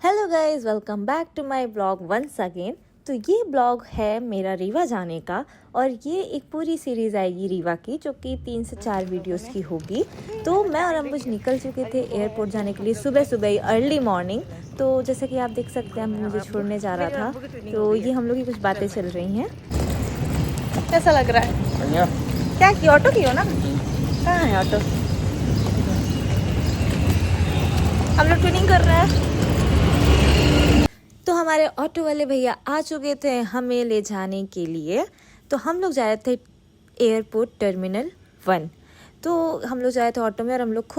Hello guys, welcome back to my blog once again. तो ये blog है मेरा रीवा जाने का और ये एक पूरी सीरीज़ आएगी रीवा की, जो कि 3 से 4 वीडियोस की होगी। तो मैं और अंबुज निकल चुके थे एयरपोर्ट जाने के लिए सुबह सुबह ही, अर्ली मॉर्निंग। तो जैसे कि आप देख सकते हैं, मुझे छोड़ने जा रहा था। तो ये हम लोग की कुछ बातें चल रही हैं। कैसा लग रहा है? क्या की ऑटो की हो ना? कहाँ है ऑटो? हम लोग ट्विनिंग कर रहे हैं। तो हमारे ऑटो वाले भैया आ चुके थे हमें ले जाने के लिए। तो हम लोग जा रहे थे एयरपोर्ट टर्मिनल 1। तो हम लोग जा रहे थे ऑटो में और हम लोग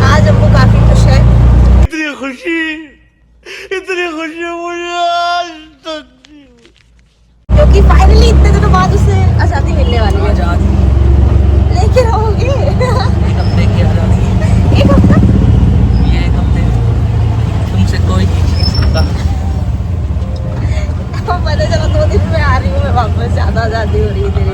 आज हमको काफी खुश है। इतनी खुशी मुझे आज तक, क्योंकि फाइनली इतने दिनों बाद उसे आज़ादी मिलने वाली है। लेके रहोगे एक हफ्ते की आज़ादी। एक हफ्ता? ये एक हफ्ते तुमसे कोई नहीं छीन सकता। मैंने चलो 2 दिन में आ रही हूँ, मैं वापस, ज़्यादा आज़ादी हो रही है तेरी।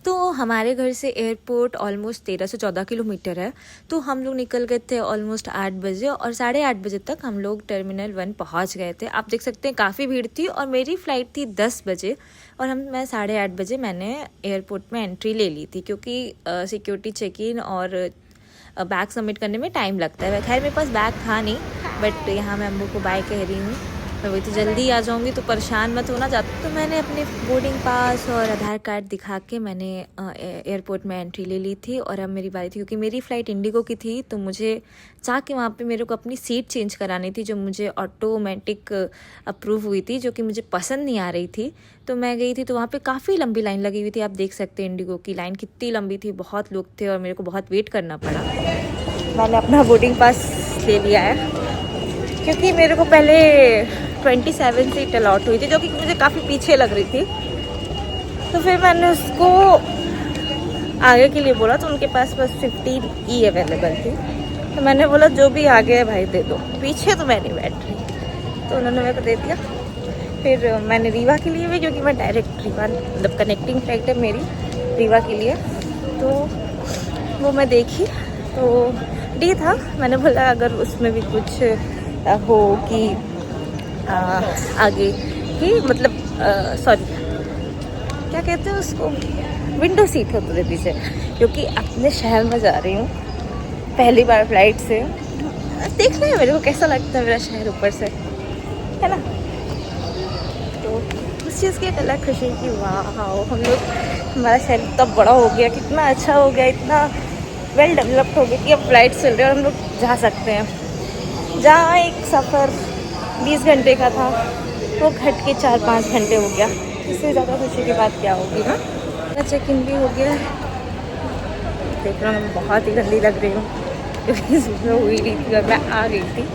तो हमारे घर से एयरपोर्ट ऑलमोस्ट 13 से 14 किलोमीटर है। तो हम लोग निकल गए थे ऑलमोस्ट 8 बजे और 8:30 बजे तक हम लोग टर्मिनल 1 पहुंच गए थे। आप देख सकते हैं काफ़ी भीड़ थी और मेरी फ़्लाइट थी 10 बजे और मैं 8:30 बजे मैंने एयरपोर्ट में एंट्री ले ली थी, क्योंकि सिक्योरिटी चेक इन और बैग सबमिट करने में टाइम लगता है। खैर मेरे पास बैग था नहीं, बट यहाँ मैं अम्बू को बाय कह रही हूँ। मैं वही तो जल्दी आ जाऊँगी, तो परेशान मत होना जाता। तो मैंने अपने बोर्डिंग पास और आधार कार्ड दिखा के मैंने एयरपोर्ट में एंट्री ले ली थी। और अब मेरी बारी थी, क्योंकि मेरी फ़्लाइट इंडिगो की थी, तो मुझे जाके वहाँ पे मेरे को अपनी सीट चेंज करानी थी, जो मुझे ऑटोमेटिक अप्रूव हुई थी, जो कि मुझे पसंद नहीं आ रही थी। तो मैं गई थी, तो वहाँ पे काफ़ी लंबी लाइन लगी हुई थी। आप देख सकते हैं इंडिगो की लाइन कितनी लंबी थी, बहुत लोग थे और मेरे को बहुत वेट करना पड़ा। मैंने अपना बोर्डिंग पास ले लिया है, क्योंकि मेरे को पहले 27 सीट अलॉट हुई थी, जो कि मुझे काफ़ी पीछे लग रही थी। तो फिर मैंने उसको आगे के लिए बोला, तो उनके पास बस 15 ही अवेलेबल थी। तो मैंने बोला जो भी आगे है भाई दे दो, पीछे तो मैं नहीं बैठ रही। तो उन्होंने मेरे को दे दिया। फिर मैंने रीवा के लिए भी, क्योंकि मैं डायरेक्ट रीवा, मतलब कनेक्टिंग फ्लाइट है मेरी रीवा के लिए, तो वो मैं देखी। तो डी था, मैंने बोला अगर उसमें भी कुछ हो कि आगे की, मतलब सॉरी क्या कहते हैं उसको, विंडो सीट हो तो दे दीजिए, क्योंकि अपने शहर में जा रही हूँ पहली बार फ्लाइट से। देखना है मेरे को कैसा लगता है मेरा शहर ऊपर से, है ना। तो उस चीज़ की एक अलग खुशी कि वाह हम लोग, हमारा शहर इतना बड़ा हो गया, कितना अच्छा हो गया, इतना वेल डेवलप्ड हो गया कि अब फ्लाइट चल रही है और हम लोग जा सकते हैं। जहाँ एक सफ़र 20 घंटे का था, वो घट के 4-5 घंटे हो गया। इससे ज़्यादा खुशी की बात क्या होगी ना। मेरा चेक इन भी हो गया। देख रहा मैं बहुत ही गंदी लग रही हूँ, क्योंकि सुबह हुई रही थी और मैं आ गई थी।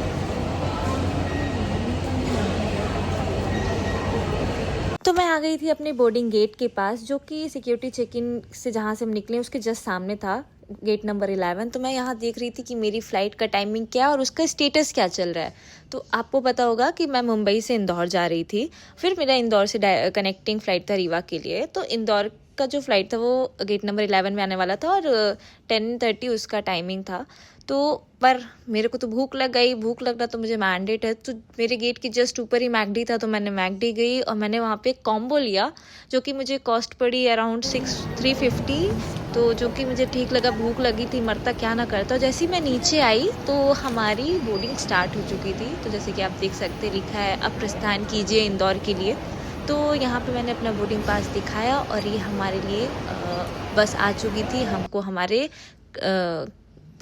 तो मैं आ गई थी अपने बोर्डिंग गेट के पास, जो कि सिक्योरिटी चेक इन से जहाँ से हम निकले उसके जस्ट सामने था, गेट नंबर 11। तो मैं यहाँ देख रही थी कि मेरी फ़्लाइट का टाइमिंग क्या और उसका स्टेटस क्या चल रहा है। तो आपको पता होगा कि मैं मुंबई से इंदौर जा रही थी, फिर मेरा इंदौर से कनेक्टिंग फ़्लाइट था रीवा के लिए। तो इंदौर का जो फ़्लाइट था वो गेट नंबर 11 में आने वाला था और 10:30 उसका टाइमिंग था। तो पर मेरे को तो भूख लग गई, भूख लगना तो मुझे मैंडेट है। तो मेरे गेट के जस्ट ऊपर ही मैकडी था, तो मैंने मैकडी गई और मैंने वहाँ पे कॉम्बो लिया, जो कि मुझे कॉस्ट पड़ी अराउंड 350। तो जो कि मुझे ठीक लगा, भूख लगी थी, मरता क्या ना करता। जैसे ही मैं नीचे आई तो हमारी बोर्डिंग स्टार्ट हो चुकी थी। तो जैसे कि आप देख सकते, लिखा है अब प्रस्थान कीजिए इंदौर के लिए। तो यहाँ पे मैंने अपना बोर्डिंग पास दिखाया और ये हमारे लिए बस आ चुकी थी, हमको हमारे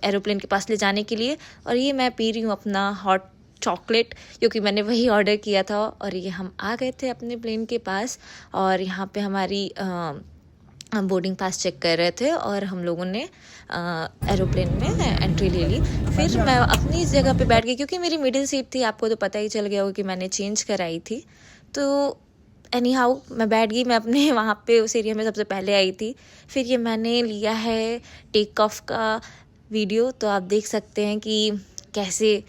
एरोप्लेन के पास ले जाने के लिए। और ये मैं पी रही हूँ अपना हॉट चॉकलेट, क्योंकि मैंने वही ऑर्डर किया था। और ये हम आ गए थे अपने प्लेन के पास और यहाँ पे हमारी बोर्डिंग पास चेक कर रहे थे और हम लोगों ने एरोप्लेन में एंट्री ले ली। फिर मैं अपनी जगह पे बैठ गई, क्योंकि मेरी मिडिल सीट थी। आपको तो पता ही चल गया होगा कि मैंने चेंज कराई थी। तो एनी हाउ मैं बैठ गई, मैं अपने वहाँ पे उस एरिया में सबसे पहले आई थी। फिर ये मैंने लिया है टेक ऑफ का वीडियो। तो आप देख सकते हैं कि कैसे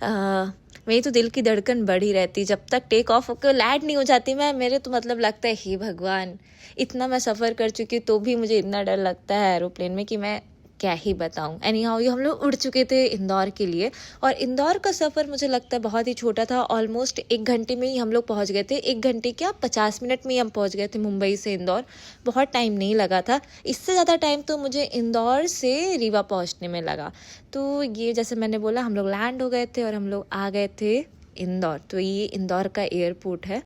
मेरी तो दिल की धड़कन बढ़ी रहती जब तक टेक ऑफ होकर लैंड नहीं हो जाती। मेरे तो मतलब लगता है हे भगवान, इतना मैं सफ़र कर चुकी हूँ तो भी मुझे इतना डर लगता है एरोप्लेन में कि मैं क्या ही बताऊँ। एनी हाउ ये हम लोग उड़ चुके थे इंदौर के लिए, और इंदौर का सफ़र मुझे लगता है बहुत ही छोटा था। ऑलमोस्ट 1 घंटे में ही हम लोग पहुँच गए थे। 1 घंटे क्या 50 मिनट में ही हम पहुँच गए थे मुंबई से इंदौर। बहुत टाइम नहीं लगा था। इससे ज़्यादा टाइम तो मुझे इंदौर से रीवा पहुँचने में लगा। तो ये जैसे मैंने बोला हम लोग लैंड हो गए थे और हम लोग आ गए थे इंदौर। तो ये इंदौर का एयरपोर्ट है।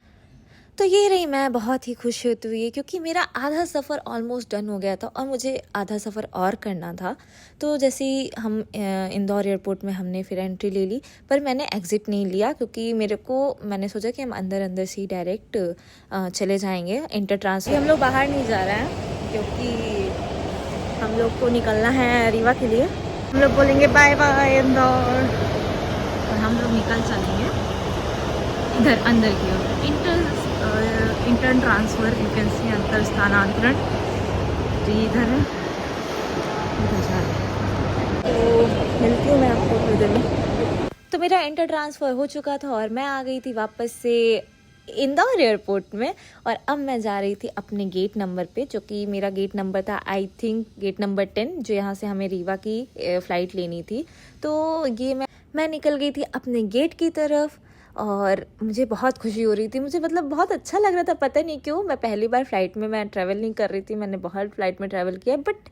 तो ये रही मैं बहुत ही खुश होती हुई, क्योंकि मेरा आधा सफ़र ऑलमोस्ट डन हो गया था और मुझे आधा सफ़र और करना था। तो जैसे ही हम इंदौर एयरपोर्ट में हमने फिर एंट्री ले ली, पर मैंने एग्ज़िट नहीं लिया क्योंकि मैंने सोचा कि हम अंदर अंदर से ही डायरेक्ट चले जाएंगे इंटर ट्रांसफर। हम लोग बाहर नहीं जा रहे हैं क्योंकि हम लोग को निकलना है रीवा के लिए। हम लोग बोलेंगे बाय बाय इंदौर और हम लोग निकल चलेंगे इधर अंदर की ओर। Inter transfer you can see, अंतर स्थानांतरण। तो ये इधर है, इधर जा रहे हैं। तो मिलती हूँ मैं आपको थोड़ी देर में। तो मेरा इंटर ट्रांसफ़र हो चुका था और मैं आ गई थी वापस से इंदौर एयरपोर्ट में। और अब मैं जा रही थी अपने गेट नंबर पे, जो कि मेरा गेट नंबर था आई थिंक गेट नंबर 10, जो यहाँ से हमें रीवा की फ़्लाइट लेनी थी। तो ये मैं निकल गई थी अपने गेट की तरफ और मुझे बहुत खुशी हो रही थी। मुझे मतलब बहुत अच्छा लग रहा था, पता नहीं क्यों। मैं पहली बार फ़्लाइट में मैं ट्रैवल नहीं कर रही थी, मैंने बहुत फ़्लाइट में ट्रैवल किया, बट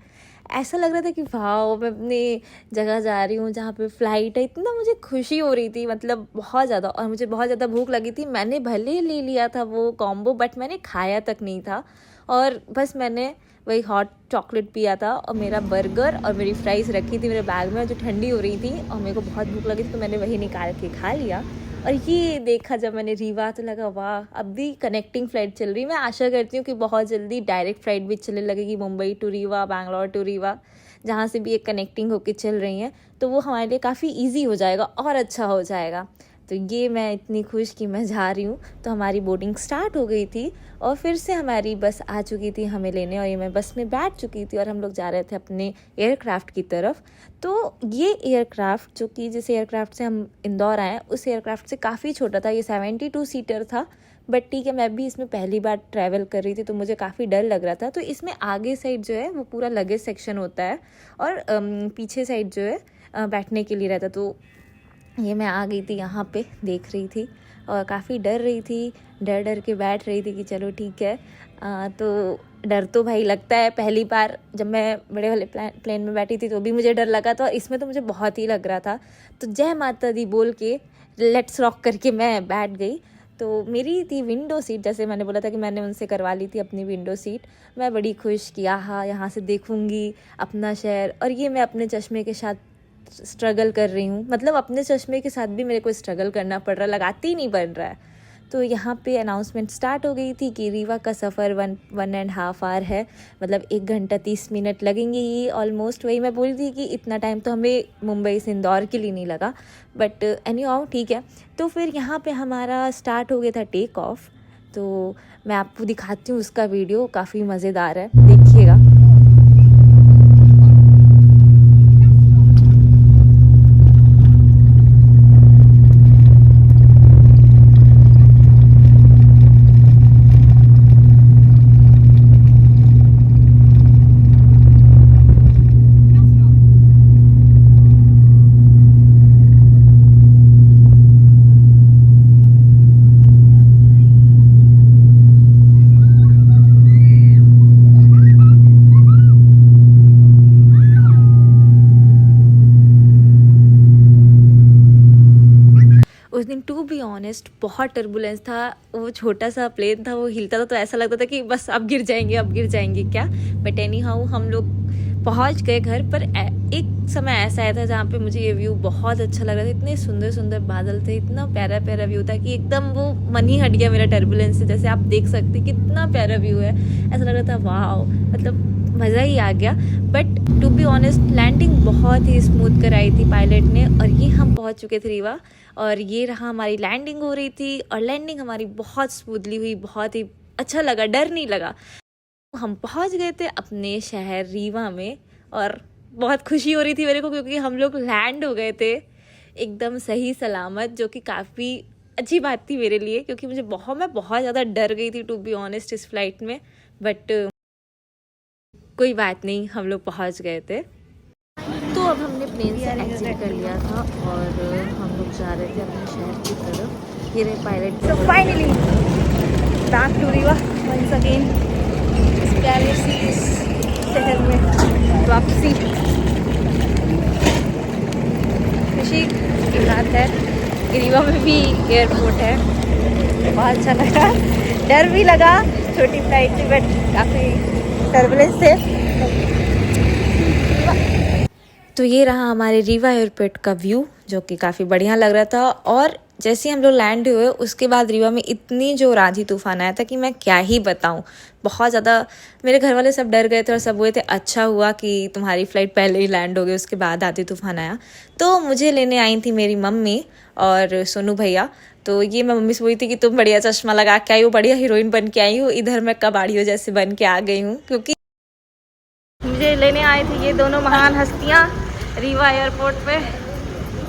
ऐसा लग रहा था कि वाह मैं अपनी जगह जा रही हूँ जहाँ पे फ़्लाइट है। इतना मुझे खुशी हो रही थी, मतलब बहुत ज़्यादा। और मुझे बहुत ज़्यादा भूख लगी थी। मैंने भले ले लिया था वो कॉम्बो, बट मैंने खाया तक नहीं था। और बस मैंने वही हॉट चॉकलेट पिया था और मेरा बर्गर और मेरी फ्राइज़ रखी थी मेरे बैग में, जो ठंडी हो रही थी और मेरे को बहुत भूख लगी थी, तो मैंने वही निकाल के खा लिया। और ये देखा जब मैंने रीवा, तो लगा वाह अब भी कनेक्टिंग फ़्लाइट चल रही है। मैं आशा करती हूँ कि बहुत जल्दी डायरेक्ट फ़्लाइट भी चलने लगेगी, मुंबई टू रीवा, बैंगलोर टू रीवा, जहाँ से भी एक कनेक्टिंग होकर चल रही हैं। तो वो हमारे लिए काफ़ी ईजी हो जाएगा और अच्छा हो जाएगा। तो ये मैं इतनी खुश कि मैं जा रही हूँ। तो हमारी बोर्डिंग स्टार्ट हो गई थी और फिर से हमारी बस आ चुकी थी हमें लेने, और ये मैं बस में बैठ चुकी थी और हम लोग जा रहे थे अपने एयरक्राफ्ट की तरफ। तो ये एयरक्राफ्ट, जो कि जिस एयरक्राफ्ट से हम इंदौर आए, उस एयरक्राफ्ट से काफ़ी छोटा था। ये 72 सीटर था, बट ठीक है, मैं भी इसमें पहली बार ट्रैवल कर रही थी तो मुझे काफ़ी डर लग रहा था। तो इसमें आगे साइड जो है वो पूरा लगेज सेक्शन होता है और पीछे साइड जो है बैठने के लिए रहता। तो ये मैं आ गई थी यहाँ पे, देख रही थी और काफ़ी डर रही थी, डर डर के बैठ रही थी कि चलो ठीक है। तो डर तो भाई लगता है। पहली बार जब मैं बड़े वाले प्लेन में बैठी थी तो भी मुझे डर लगा था, इसमें तो मुझे बहुत ही लग रहा था। तो जय माता दी बोल के लेट्स रॉक करके मैं बैठ गई। तो मेरी थी विंडो सीट, जैसे मैंने बोला था कि मैंने उनसे करवा ली थी अपनी विंडो सीट। मैं बड़ी खुश कि हाँ यहाँ से देखूँगी अपना शहर। और ये मैं अपने चश्मे के साथ स्ट्रगल कर रही हूँ, मतलब अपने चश्मे के साथ भी मेरे को स्ट्रगल करना पड़ रहा, लगाते ही नहीं बन रहा है। तो यहाँ पे अनाउंसमेंट स्टार्ट हो गई थी कि रीवा का सफ़र 1.5 आवर है, मतलब 1 घंटा 30 मिनट लगेंगे ये ऑलमोस्ट। वही मैं बोल रही थी कि इतना टाइम तो हमें मुंबई से इंदौर के लिए नहीं लगा, बट एनी हाउ ठीक है। तो फिर यहाँ पे हमारा स्टार्ट हो गया था टेक ऑफ। तो मैं आपको दिखाती हूँ उसका वीडियो, काफ़ी मज़ेदार है, देखिएगा। उस दिन टू बी ऑनेस्ट बहुत टर्बुलेंस था। वो छोटा सा प्लेन था, वो हिलता था तो ऐसा लगता था कि बस अब गिर जाएंगे क्या। बट एनी हाउ हम लोग पहुंच गए घर पर। एक समय ऐसा आया था जहाँ पे मुझे ये व्यू बहुत अच्छा लग रहा था। इतने सुंदर सुंदर बादल थे, इतना प्यारा प्यारा व्यू था कि एकदम वो मन ही हट गया मेरा टर्बुलेंस से। जैसे आप देख सकते हैं कितना प्यारा व्यू है, ऐसा लग रहा था वाह, मतलब मज़ा ही आ गया। But to be honest landing बहुत ही स्मूथ कराई थी पायलट ने। और ये हम पहुंच चुके थे रीवा, और ये रहा हमारी लैंडिंग हो रही थी। और लैंडिंग हमारी बहुत स्मूथली हुई, बहुत ही अच्छा लगा, डर नहीं लगा। हम पहुंच गए थे अपने शहर रीवा में और बहुत खुशी हो रही थी मेरे को, क्योंकि हम लोग लैंड हो गए थे एकदम सही सलामत, जो कि काफ़ी अच्छी बात थी मेरे लिए, क्योंकि मैं बहुत ज़्यादा डर गई थी टू बी ऑनेस्ट इस फ्लाइट में। बट कोई बात नहीं, हम लोग पहुंच गए थे। अब हमने प्लेन से एग्जिट कर लिया था और हम लोग जा रहे थे अपने शहर की तरफ। ये रहे pilot. So finally back to Riva once again. इस प्यारे सी इस शहर में वापसी। खुशी की बात है रीवा में भी एयरपोर्ट है, बहुत अच्छा लगा। डर भी लगा, छोटी फ्लाइट थी बट काफ़ी टर्बुलेंस थे। तो ये रहा हमारे रीवा एयरपोर्ट का व्यू, जो कि काफ़ी बढ़िया लग रहा था। और जैसे हम लोग लैंड हुए उसके बाद रीवा में इतनी जो आंधी तूफान आया था कि मैं क्या ही बताऊं। बहुत ज़्यादा मेरे घर वाले सब डर गए थे और सब हुए थे अच्छा हुआ कि तुम्हारी फ़्लाइट पहले ही लैंड हो गई, उसके बाद आंधी तूफान आया। तो मुझे लेने आई थी मेरी मम्मी और सोनू भैया। तो ये मैं मम्मी से बोली थी कि तुम बढ़िया चश्मा लगा के आई हो, बढ़िया हीरोइन बन के आई हो, इधर मैं कबाड़ियों जैसे बन के आ गई हूँ। क्योंकि मुझे लेने आए थे ये दोनों महान हस्तियाँ रीवा एयरपोर्ट पे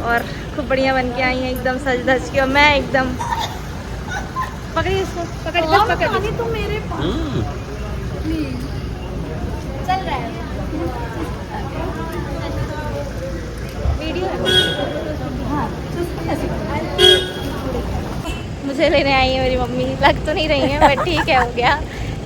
और खूब बढ़िया बन के आई हैं एकदम सज धज के। और मैं एकदम पकड़िए इसको, पकड़ बस पकड़। तो मेरे चल रहा है वीडियो हाँ। मुझे लेने आई है मेरी मम्मी, लग तो नहीं रही है बट ठीक है, हो गया,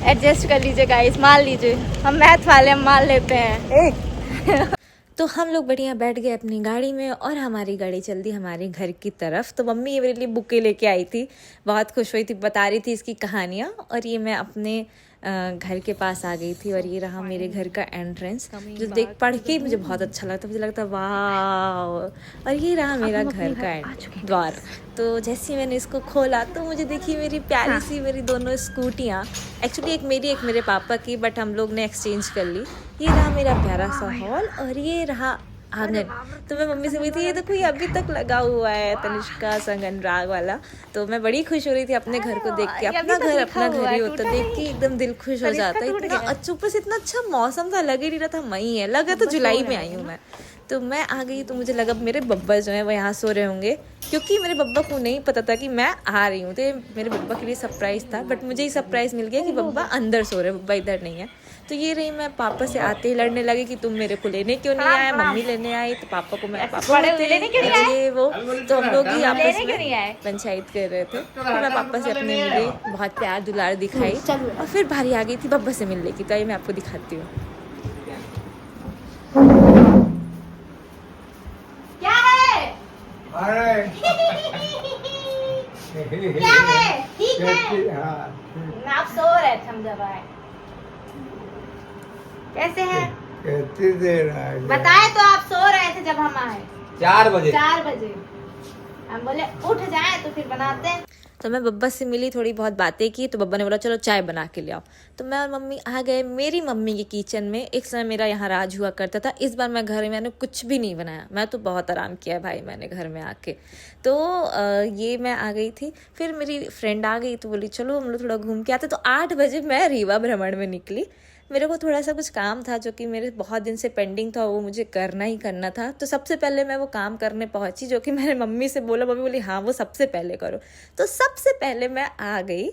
एडजस्ट कर लीजिए गाइस, मान लीजिए, हम मैथ वाले हम मान लेते हैं। तो हम लोग बढ़िया बैठ गए अपनी गाड़ी में और हमारी गाड़ी चल दी हमारे घर की तरफ। तो मम्मी ये मेरे लिए बुके लेके आई थी, बहुत खुश हुई थी, बता रही थी इसकी कहानियाँ। और ये मैं अपने घर के पास आ गई थी और ये रहा मेरे घर का एंट्रेंस, जो देख पढ़ के मुझे बहुत अच्छा लगता, मुझे लगता वाह। और ये रहा मेरा घर का द्वार। तो जैसे ही मैंने इसको खोला तो मुझे देखी मेरी प्यारी सी मेरी दोनों स्कूटियाँ, एक्चुअली एक मेरी एक मेरे पापा की, बट हम लोग ने एक्सचेंज कर ली। ये रहा मेरा प्यारा सा हॉल और ये रहा आंगन। तो मैं मम्मी से बोली थी ये तो कोई अभी तक लगा हुआ है तनिष्का संग अनुराग वाला। तो मैं बड़ी खुश हो रही थी अपने घर को देख के, अपना घर ही होता देख के एकदम दिल खुश हो जाता है। इतना अच्छा, ऊपर से इतना अच्छा मौसम था, लग ही नहीं रहा था मई है, लगा तो जुलाई में आई हूँ मैं। तो मैं आ गई तो मुझे लगा मेरे बब्बा जो है वो यहाँ सो रहे होंगे, क्योंकि मेरे बब्बा को नहीं पता था कि मैं आ रही हूँ। तो मेरे बब्बा के लिए सरप्राइज़ था, बट मुझे ही सरप्राइज़ मिल गया कि बब्बा अंदर सो रहे, बब्बा इधर नहीं है। तो ये रही, मैं पापा से आते ही लड़ने लगी कि तुम मेरे को लेने क्यों नहीं आए, मम्मी लेने आई। तो पापा को मैं पापा लेने क्यों नहीं आए? ये वो, तो हम लोग ही आपस में पंचायत कर रहे थे। तो मैं पापा से अपने मिली, बहुत प्यार दुलार दिखाई और फिर भारी आ गई थी बब्बा से मिलने की। तो ये मैं आपको दिखाती हूँ। क्या है? ठीक है, आप सो रहे थे हम जब आए। कैसे है? कितनी देर आ गया? बताए तो आप सो रहे थे जब हम आए 4 बजे। 4 बजे हम बोले उठ जाए तो फिर बनाते हैं। तो मैं बब्बा से मिली, थोड़ी बहुत बातें की, तो बब्बा ने बोला चलो चाय बना के ले आओ। तो मैं और मम्मी आ गए मेरी मम्मी के किचन में। एक समय मेरा यहाँ राज हुआ करता था, इस बार मैं घर में मैंने कुछ भी नहीं बनाया, मैं तो बहुत आराम किया भाई मैंने घर में आके। तो ये मैं आ गई थी, फिर मेरी फ्रेंड आ गई तो बोली चलो हम लोग थोड़ा घूम के आते। तो 8 बजे मैं रीवा भ्रमण में निकली। मेरे को थोड़ा सा कुछ काम था जो कि मेरे बहुत दिन से पेंडिंग था, वो मुझे करना ही करना था। तो सबसे पहले मैं वो काम करने पहुंची, जो कि मैंने मम्मी से बोला, मम्मी बोली हाँ वो सबसे पहले करो। तो सबसे पहले मैं आ गई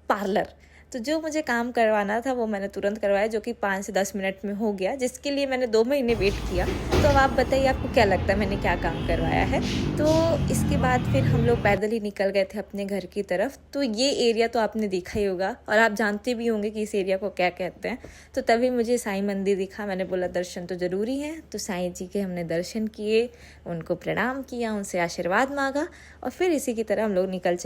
पार्लर। तो जो मुझे काम करवाना था वो मैंने तुरंत करवाया, जो कि 5 से 10 मिनट में हो गया, जिसके लिए मैंने 2 महीने वेट किया। तो अब आप बताइए आपको क्या लगता है मैंने क्या काम करवाया है। तो इसके बाद फिर हम लोग पैदल ही निकल गए थे अपने घर की तरफ। तो ये एरिया तो आपने देखा ही होगा और आप जानते भी होंगे कि इस एरिया को क्या कहते हैं। तो तभी मुझे साईं मंदिर दिखा, मैंने बोला दर्शन तो ज़रूरी है। तो साईं जी के हमने दर्शन किए, उनको प्रणाम किया, उनसे आशीर्वाद मांगा और फिर इसी की तरह हम लोग निकल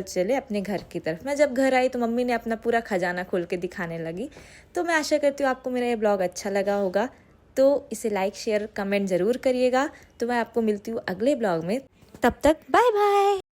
चले अपने घर की तरफ। मैं जब घर आई तो मम्मी ने अपना पूरा खजाना खोल के दिखाने लगी। तो मैं आशा करती हूँ आपको मेरा ये ब्लॉग अच्छा लगा होगा, तो इसे लाइक शेयर कमेंट ज़रूर करिएगा। तो मैं आपको मिलती हूँ अगले ब्लॉग में, तब तक बाय बाय।